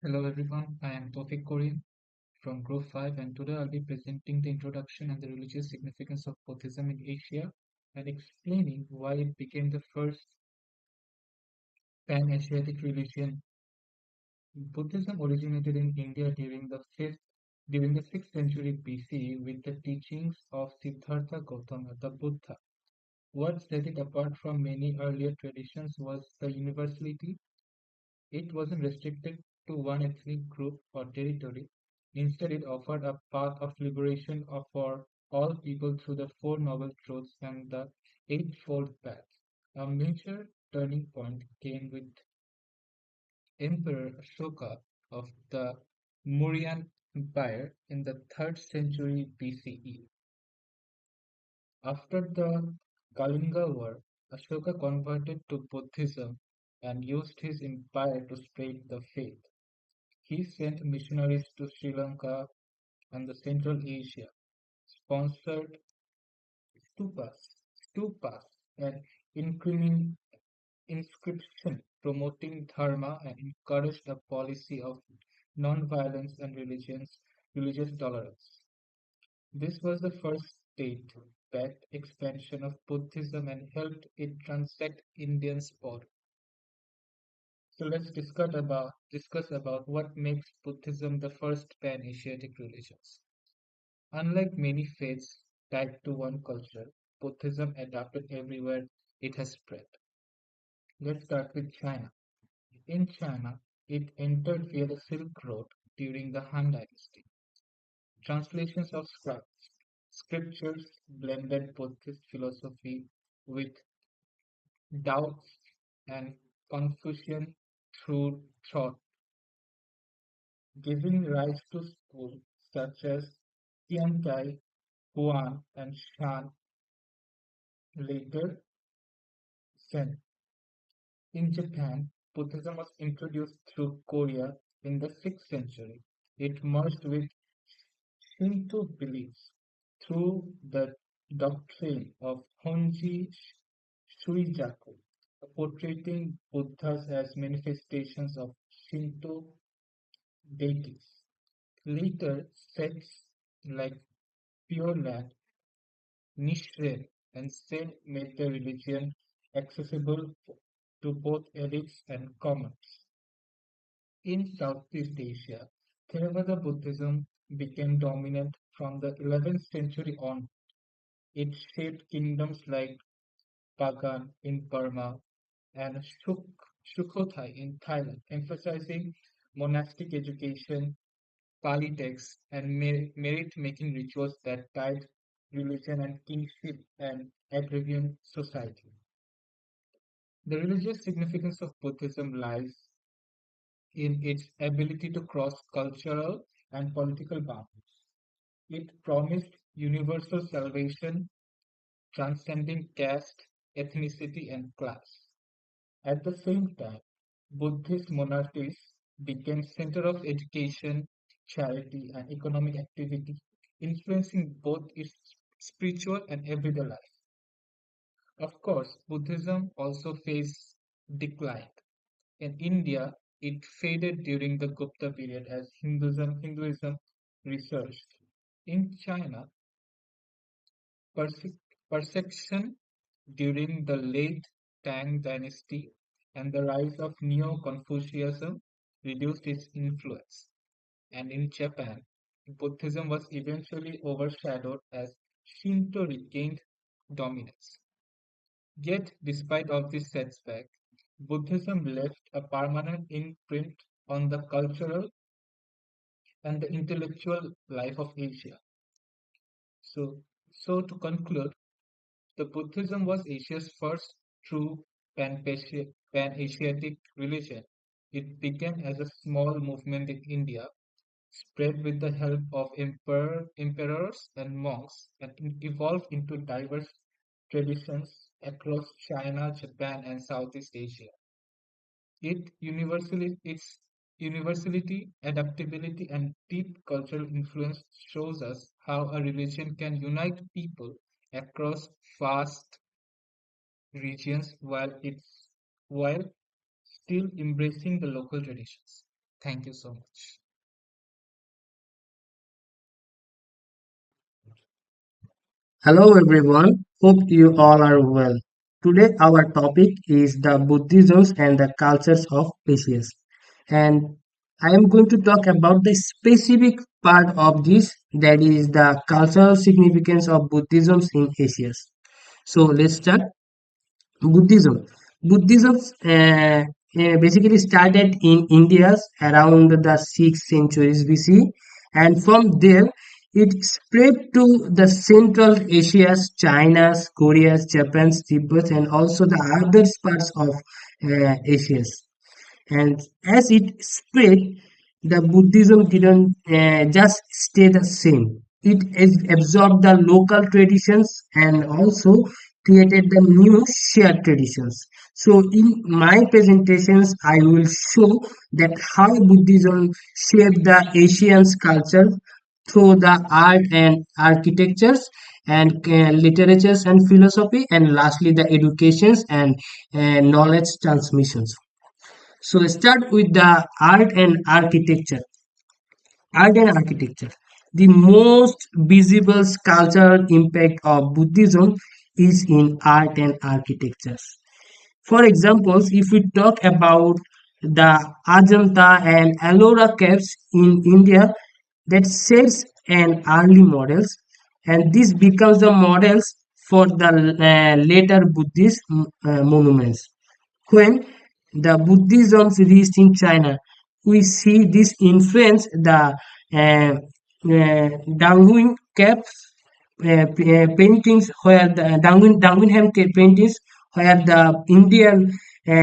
Hello everyone, I am Tofik Korean from Group 5 and today I'll be presenting the introduction and the religious significance of Buddhism in Asia and explaining why it became the first pan-Asiatic religion. Buddhism originated in India during the 6th century BC with the teachings of Siddhartha Gautama, the Buddha. What set it apart from many earlier traditions was the universality. It wasn't restricted to one ethnic group or territory; instead it offered a path of liberation for all people through the Four Noble Truths and the Eightfold Path. A major turning point came with Emperor Ashoka of the Mauryan Empire in the 3rd century BCE. After the Kalinga War, Ashoka converted to Buddhism and used his empire to spread the faith. He sent missionaries to Sri Lanka and the Central Asia, sponsored stupas, and incrimin- inscription promoting dharma and encouraged a policy of non-violence and religious tolerance. This was the first state-backed expansion of Buddhism and helped it transcend Indian sport. So let's discuss about what makes Buddhism the first pan-Asiatic religion. Unlike many faiths tied to one culture, Buddhism adapted everywhere it has spread. Let's start with China. In China, it entered via the Silk Road during the Han Dynasty. Translations of scriptures blended Buddhist philosophy with Tao and Confucian through thought, giving rise to schools such as Tiantai, Huan, and Shan, later Zen. In Japan, Buddhism was introduced through Korea in the 6th century. It merged with Shinto beliefs through the doctrine of Honji Shuijaku, portraying Buddhas as manifestations of Shinto deities. Later, sects like Pure Land, Nichiren, and Zen made the religion accessible to both elites and commons. In Southeast Asia, Theravada Buddhism became dominant from the 11th century on. It shaped kingdoms like Bagan in Burma and Sukhothai in Thailand, emphasizing monastic education, Pali texts, and merit-making rituals that tied religion and kingship and agrarian society. The religious significance of Buddhism lies in its ability to cross cultural and political boundaries. It promised universal salvation, transcending caste, ethnicity, and class. At the same time, Buddhist monasteries became center of education, charity, and economic activity, influencing both its spiritual and everyday life. Of course, Buddhism also faced decline. In India, it faded during the Gupta period as Hinduism resurged. In China, perse- persecution during the late Tang dynasty and the rise of Neo-Confucianism reduced its influence. And in Japan, Buddhism was eventually overshadowed as Shinto regained dominance. Yet, despite all this setback, Buddhism left a permanent imprint on the cultural and the intellectual life of Asia. So, so to conclude, the Buddhism was Asia's first true pan-Asiatic religion. It began as a small movement in India, spread with the help of emperors and monks, and evolved into diverse traditions across China, Japan, and Southeast Asia. Its universality, adaptability, and deep cultural influence shows us how a religion can unite people across vast regions while still embracing the local traditions. Thank you so much. Hello everyone, hope you all are well. Today our topic is the Buddhisms and the cultures of Asia. And I am going to talk about the specific part of this, that is the cultural significance of Buddhisms in Asia. So let's start. Buddhism. Buddhism basically started in India around the 6th centuries BC, and from there it spread to the Central Asia, China, Korea, Japan, Tibet, and also the other parts of Asia. And as it spread, the Buddhism didn't just stay the same. It absorbed the local traditions and also created the new shared traditions. So in my presentations, I will show that how Buddhism shaped the Asian culture through the art and architectures and literatures and philosophy, and lastly the educations and knowledge transmissions. So let's start with the art and architecture. Art and architecture. The most visible cultural impact of Buddhism is in art and architecture. For example, if we talk about the Ajanta and Ellora caves in India, that sets an early models, and this becomes the models for the later Buddhist monuments. When the Buddhism reached in China, we see this influence the Danghuin caves paintings, where the Dangwinham paintings, where the Indian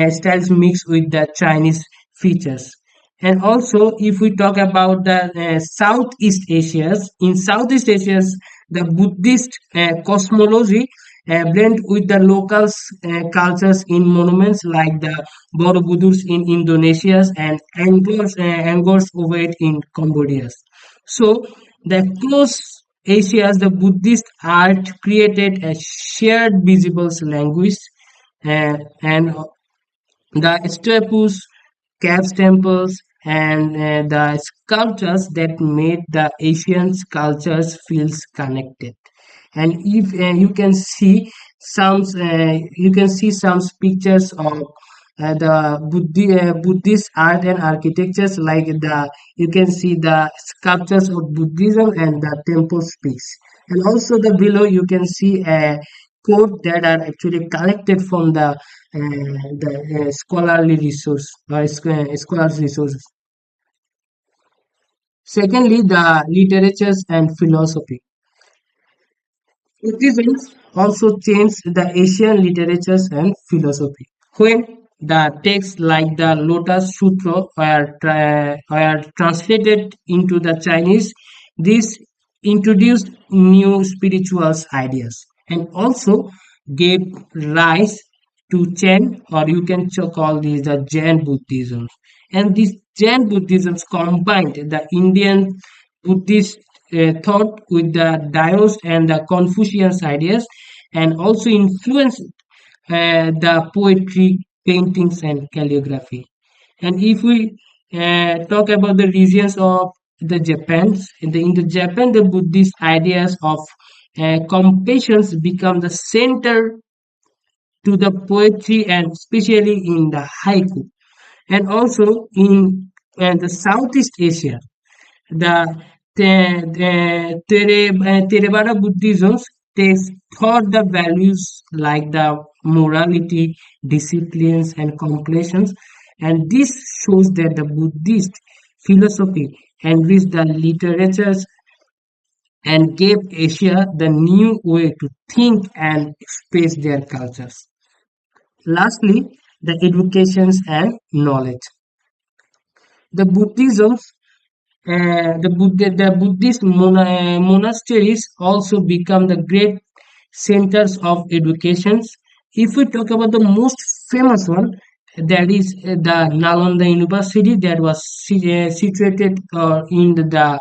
styles mix with the Chinese features. And also, if we talk about the Southeast Asias, in Southeast Asias, the Buddhist cosmology blend with the local cultures in monuments like the Borobudurs in Indonesia and Angkors Wat in Cambodia. So, the close Asia's the Buddhist art created a shared visible language, and the statues, caves, temples, and the sculptures that made the Asian cultures feels connected. And if you can see some pictures of the Buddhist art and architectures, like the you can see the sculptures of Buddhism and the temple speaks. And also the below you can see a quote that are actually collected from the scholarly resource or scholars resources. Secondly, the literatures and philosophy. Buddhism also changed the Asian literatures and philosophy. When the texts like the Lotus Sutra were translated into the Chinese, this introduced new spiritual ideas and also gave rise to Chen, or you can call this the Jain Buddhism. And this Jain Buddhism combined the Indian Buddhist thought with the Taoist and the Confucian ideas, and also influenced the poetry, paintings, and calligraphy. And if we talk about the regions of the Japan, in the Japan, the Buddhist ideas of compassion become the center to the poetry, and especially in the haiku. And also in the Southeast Asia, the Theravada Buddhism takes taught the values like the morality, disciplines, and completions, and this shows that the Buddhist philosophy enriched the literatures and gave Asia the new way to think and express their cultures. Lastly, the educations and knowledge. The the Buddhist monasteries also become the great centers of educations. If we talk about the most famous one, that is the Nalanda University, that was situated in the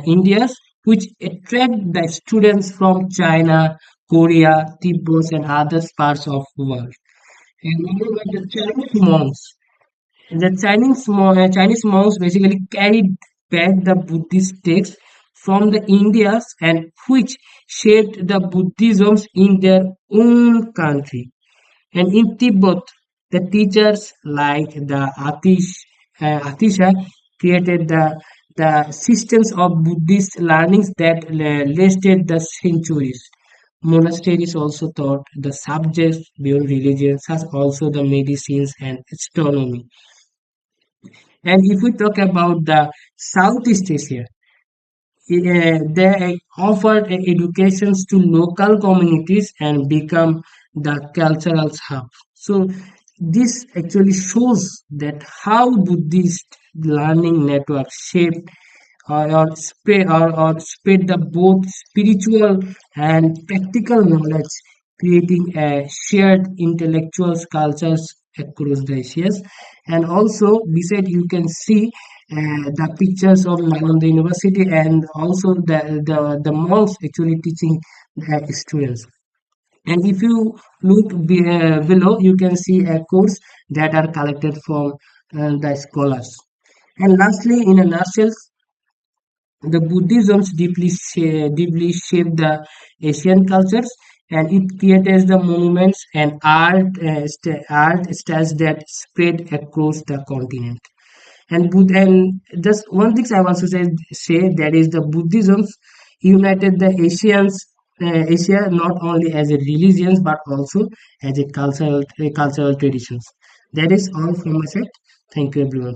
India, which attract the students from China, Korea, Tibet, and other parts of the world. And moreover, the Chinese monks The Chinese monks basically carried back the Buddhist texts from the Indias and which shaped the Buddhisms in their own country. And in Tibet, the teachers like the Atisha created the systems of Buddhist learnings that lasted the centuries. Monasteries also taught the subjects beyond religion, such also the medicines and astronomy. And if we talk about the Southeast Asia, they offered educations to local communities and become the cultural hub. So this actually shows that how Buddhist learning networks shaped or spread the both spiritual and practical knowledge, creating a shared intellectual cultures across the Asias. And also, beside you can see the pictures of Nalanda University and also the monks actually teaching the students. And if you look below, you can see a course that are collected from the scholars. And lastly, in a nutshell, the Buddhism deeply shaped the Asian cultures, and it created the monuments and art styles that spread across the continent. And just one thing I want to say that is the Buddhism united the Asia not only as a religion but also as a cultural traditions. That is all from my side. Thank you, everyone.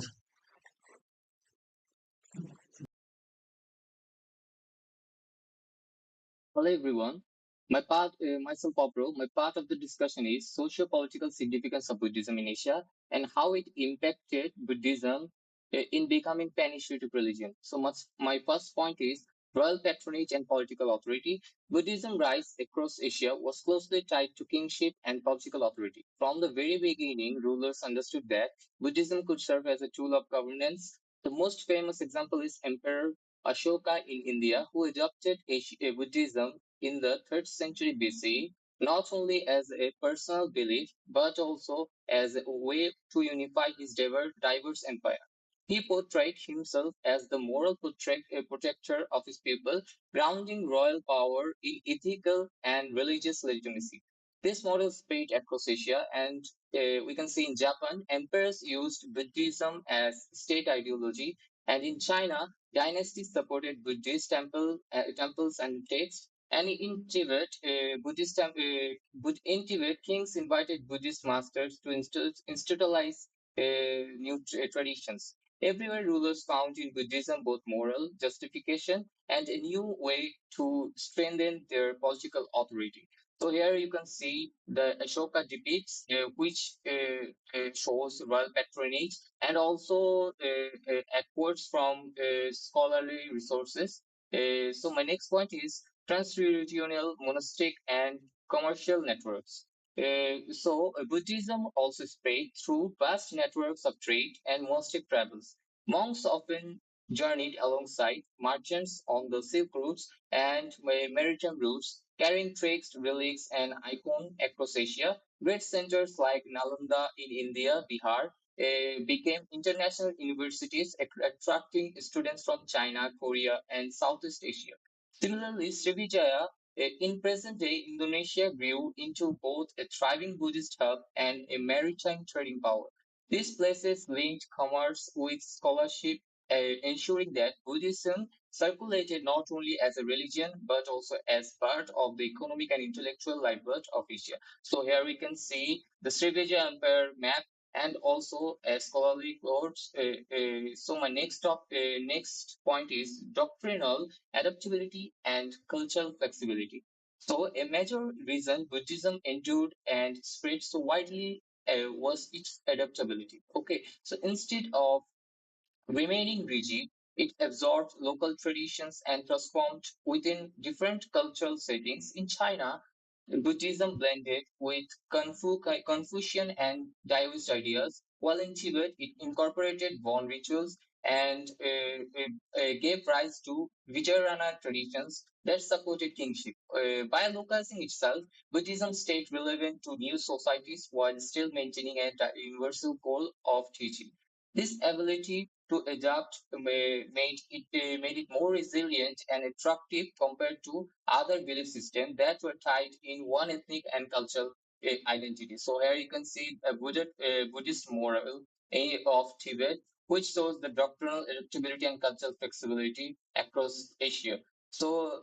Hello everyone. Myself Pablo. My part of the discussion is socio-political significance of Buddhism in Asia and how it impacted Buddhism in becoming pan-Asiatic religion. My first point is royal patronage and political authority. Buddhism rise across Asia was closely tied to kingship and political authority. From the very beginning, rulers understood that Buddhism could serve as a tool of governance. The most famous example is Emperor Ashoka in India, who adopted Buddhism in the 3rd century BC, not only as a personal belief, but also as a way to unify his diverse empire. He portrayed himself as the moral protector of his people, grounding royal power in ethical and religious legitimacy. This model spread across Asia, and we can see in Japan, emperors used Buddhism as state ideology, and in China, dynasties supported Buddhist temples and texts. And in Tibet, in Tibet, kings invited Buddhist masters to institutionalize new traditions. Everywhere, rulers found in Buddhism both moral justification and a new way to strengthen their political authority. So here you can see the Ashoka depicts, which shows royal patronage and also quotes from scholarly resources. So my next point is trans-regional monastic and commercial networks. Buddhism also spread through vast networks of trade and monastic travels. Monks often journeyed alongside merchants on the Silk routes and maritime routes, carrying trades, relics, and icons across Asia. Great centers like Nalanda in India, Bihar, became international universities attracting students from China, Korea, and Southeast Asia. Similarly, Srivijaya in present-day Indonesia grew into both a thriving Buddhist hub and a maritime trading power. These places linked commerce with scholarship, ensuring that Buddhism circulated not only as a religion but also as part of the economic and intellectual livelihood of Asia. So here we can see the Srivijaya Empire map and also a scholarly quotes. So my next point is doctrinal adaptability and cultural flexibility. So a major reason Buddhism endured and spread so widely was its adaptability. Okay, so instead of remaining rigid, it absorbed local traditions and transformed within different cultural settings. In China, Buddhism blended with Confucian and Taoist ideas, while in Tibet it incorporated Bon rituals and gave rise to Vajrayana traditions that supported kingship. By localizing itself, Buddhism stayed relevant to new societies while still maintaining a universal goal of teaching. This ability to adapt made it more resilient and attractive compared to other belief systems that were tied in one ethnic and cultural identity. So here you can see a Buddhist moral of Tibet, which shows the doctrinal adaptability and cultural flexibility across Asia. So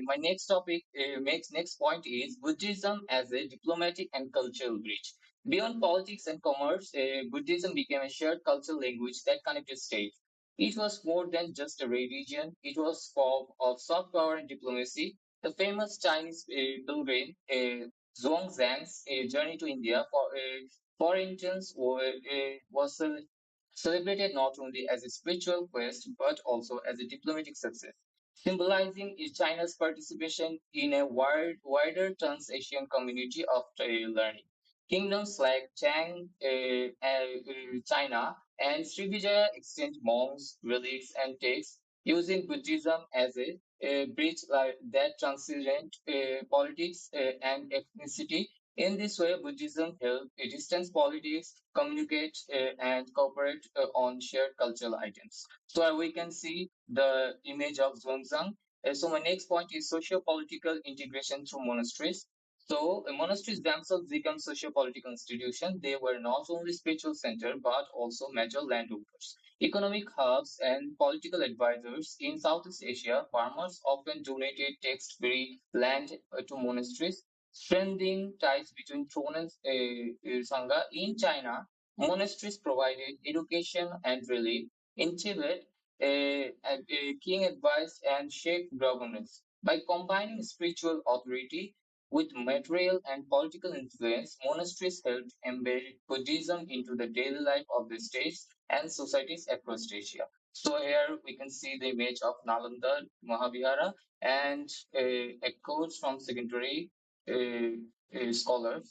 my next topic, makes next point is Buddhism as a diplomatic and cultural bridge. Beyond politics and commerce, Buddhism became a shared cultural language that connected states. It was more than just a religion, it was a form of soft power and diplomacy. The famous Chinese pilgrim Zhuangzhang's journey to India, for instance, was celebrated not only as a spiritual quest but also as a diplomatic success, symbolizing China's participation in a wider trans-Asian community of learning. Kingdoms like China and Srivijaya exchanged monks, relics, and texts, using Buddhism as a bridge that transcended politics and ethnicity. In this way, Buddhism helped distance politics, communicate and cooperate on shared cultural items. So we can see the image of Zhuangzhang. So my next point is socio-political integration through monasteries. So monasteries themselves become socio-political institutions. They were not only spiritual center but also major landowners, economic hubs, and political advisors. In Southeast Asia, farmers often donated tax-free land to monasteries, strengthening ties between throne and sangha. In China, monasteries provided education and relief. In Tibet, a king advised and shaped governance. By combining spiritual authority with material and political influence, monasteries helped embed Buddhism into the daily life of the states and societies across Asia. So here we can see the image of Nalanda Mahavihara and a quote from secondary scholar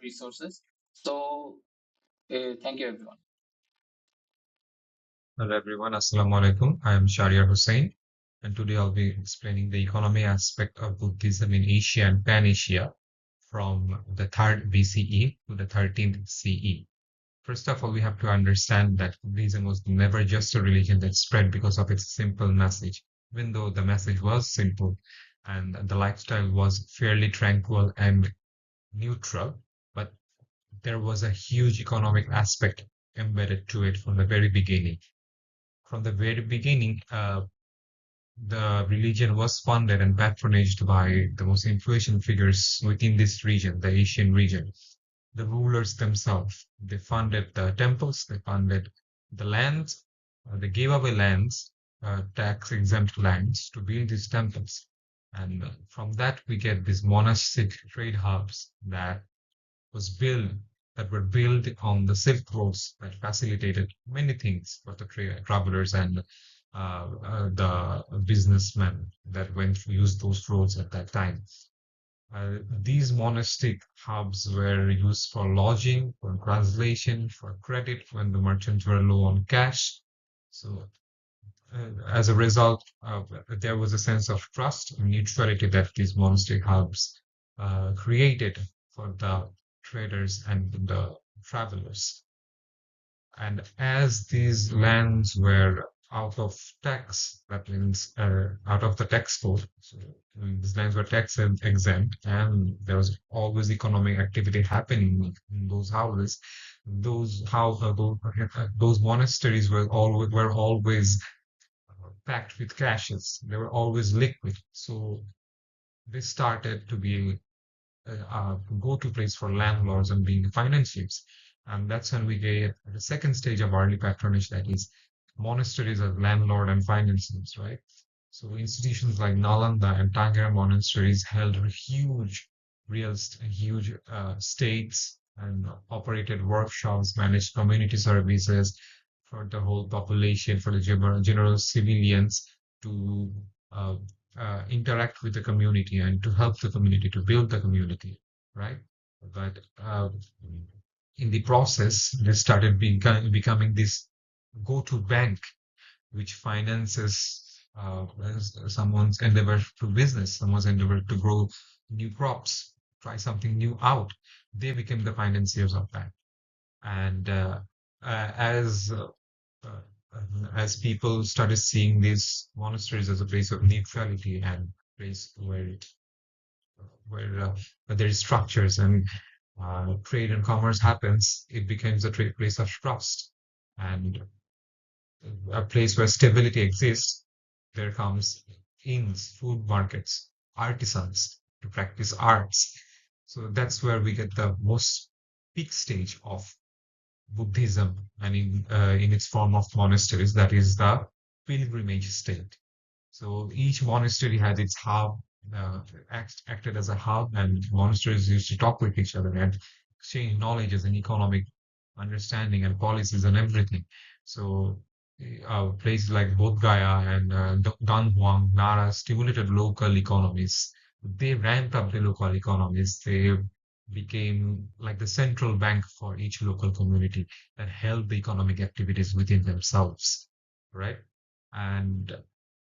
resources. So thank you, everyone. Hello everyone, Assalamu alaikum. I am Shahriar Hussain, and today I'll be explaining the economy aspect of Buddhism in Asia and Pan-Asia from the 3rd BCE to the 13th CE. First of all, we have to understand that Buddhism was never just a religion that spread because of its simple message, even though the message was simple and the lifestyle was fairly tranquil and neutral, but there was a huge economic aspect embedded to it from the very beginning. From the very beginning, the religion was funded and patronaged by the most influential figures within this region, the Asian region. The rulers themselves, they funded the temples, they funded the lands, they gave away lands, tax exempt lands to build these temples. And from that, we get these monastic trade hubs was built that were built on the Silk Roads that facilitated many things for the travelers and the businessmen that went to use those roads at that time. These monastic hubs were used for lodging, for translation, for credit when the merchants were low on cash. So, as a result, there was a sense of trust and neutrality that these monastic hubs created for the traders and the travelers. And as these lands were out of tax, that means out of the tax code, so these lands were tax exempt, and there was always economic activity happening in those houses. Those monasteries were always packed with cashes. They were always liquid, so they started to be go-to place for landlords and being financiers. And that's when we get the second stage of early patronage, that is monasteries as landlord and financiers, right? So institutions like Nalanda and Tangira monasteries held huge states and operated workshops, managed community services for the whole population, for the general civilians to uh, interact with the community and to help the community to build the community, right? But in the process, they started becoming this go-to bank which finances someone's endeavor to business, someone's endeavor to grow new crops, try something new out. They became the financiers of that. And as uh, as people started seeing these monasteries as a place of neutrality and place where there is structures and trade and commerce happens, it becomes a place of trust and a place where stability exists. There comes inns, food markets, artisans to practice arts. So that's where we get the most peak stage of Buddhism and in its form of monasteries, that is the pilgrimage state. So each monastery had its hub, uh, acted as a hub, and monasteries used to talk with each other and exchange knowledges and economic understanding and policies and everything. So places like Bodh Gaya and Danhuang, Nara stimulated local economies. They ramped up the local economies. They became like the central bank for each local community that held the economic activities within themselves, right? And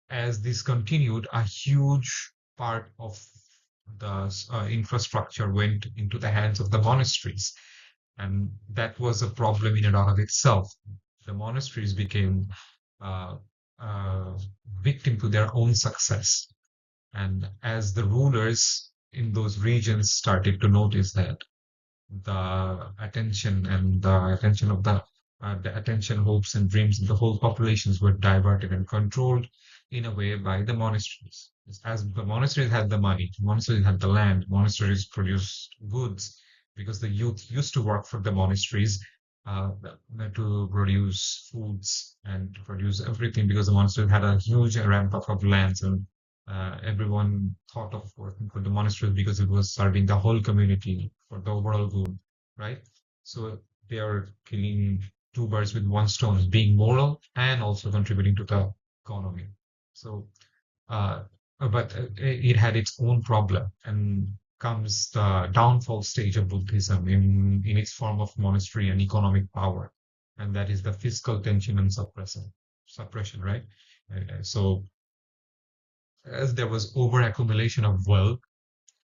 as this continued, a huge part of the infrastructure went into the hands of the monasteries. And that was a problem in and of itself. The monasteries became uh, uh, victim to their own success. And as the rulers in those regions started to notice that the attention, hopes, and dreams of the whole populations were diverted and controlled in a way by the monasteries. As the monasteries had the money, monasteries had the land, monasteries produced goods because the youth used to work for the monasteries uh, to produce foods and to produce everything because the monasteries had a huge ramp up of lands and everyone thought of working for the monastery because it was serving the whole community for the overall good, right? So they are killing two birds with one stone, being moral and also contributing to the economy. So, uh, but it had its own problem, and comes the downfall stage of Buddhism in its form of monastery and economic power, and that is the fiscal tension and suppression, right? So as there was over accumulation of wealth,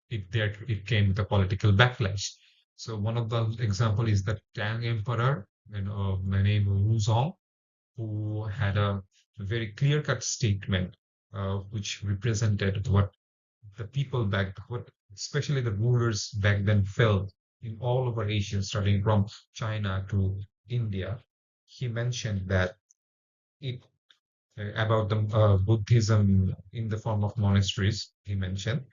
it came with a political backlash. So one of the example is the Tang Emperor, named Wuzong, who had a very clear-cut statement, which represented what the people what especially the rulers back then felt in all over Asia, starting from China to India. He mentioned that it about the Buddhism in the form of monasteries. He mentioned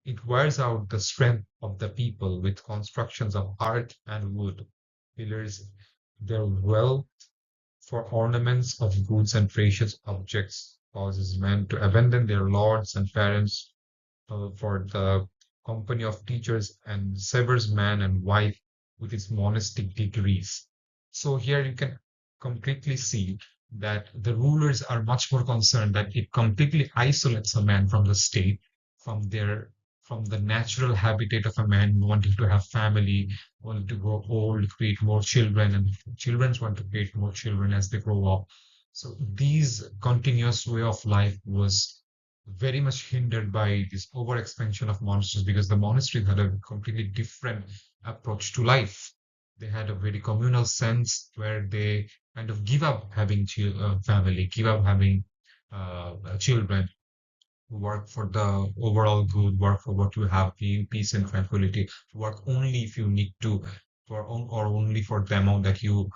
it wears out the strength of the people with constructions of art and wood, pillars, their wealth for ornaments of goods and precious objects, causes men to abandon their lords and parents for the company of teachers, and severs man and wife with its monastic degrees. So here you can completely see that the rulers are much more concerned that it completely isolates a man from the state, from their from the natural habitat of a man wanting to have family, wanting to grow old, create more children, and children want to create more children as they grow up. So these continuous way of life was very much hindered by this overexpansion of monasteries because the monasteries had a completely different approach to life. They had a very communal sense where they kind of give up having family, give up having children, work for the overall good, work for what you have in peace and tranquility, work only if you need to, or only for the amount that you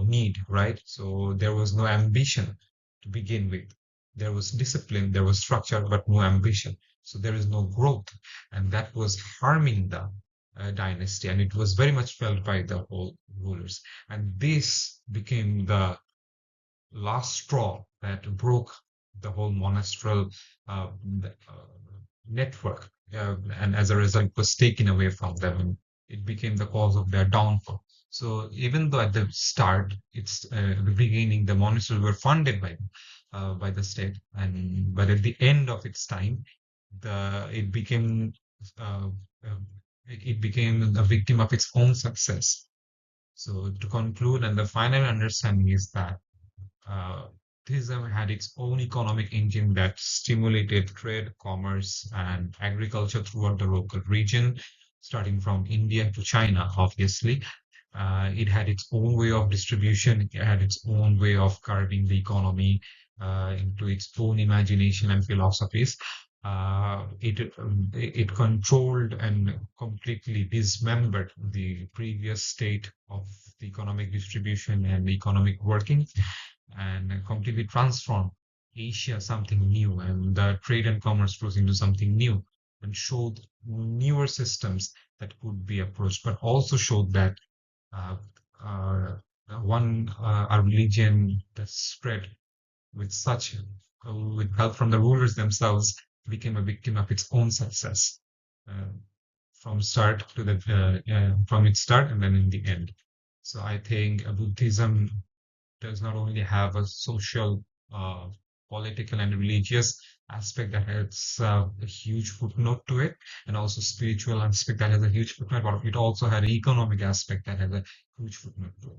need, right? So there was no ambition to begin with. There was discipline, there was structure, but no ambition. So there is no growth, and that was harming the dynasty, and it was very much felt by the whole rulers. And this became the last straw that broke the whole monastral uh, network, and as a result, was taken away from them, and it became the cause of their downfall. So even though at the start, it's the beginning, the monasteries were funded by the state, and but at the end of its time, the uh, uh, it became a victim of its own success. So to conclude, and the final understanding is that uh, Buddhism had its own economic engine that stimulated trade, commerce, and agriculture throughout the local region, starting from India to China, obviously. It had its own way of distribution. It had its own way of carving the economy into its own imagination and philosophies. It controlled and completely dismembered the previous state of the economic distribution and economic working, and completely transformed Asia something new, and the trade and commerce flows into something new, and showed newer systems that could be approached, but also showed that uh, uh, a religion that spread with such with help from the rulers themselves became a victim of its own success, uh, from start to the from its start and then in the end. So I think Buddhism does not only have a social, uh, political, and religious aspect that has a huge footnote to it, and also spiritual aspect that has a huge footnote, but it also had an economic aspect that has a huge footnote to it.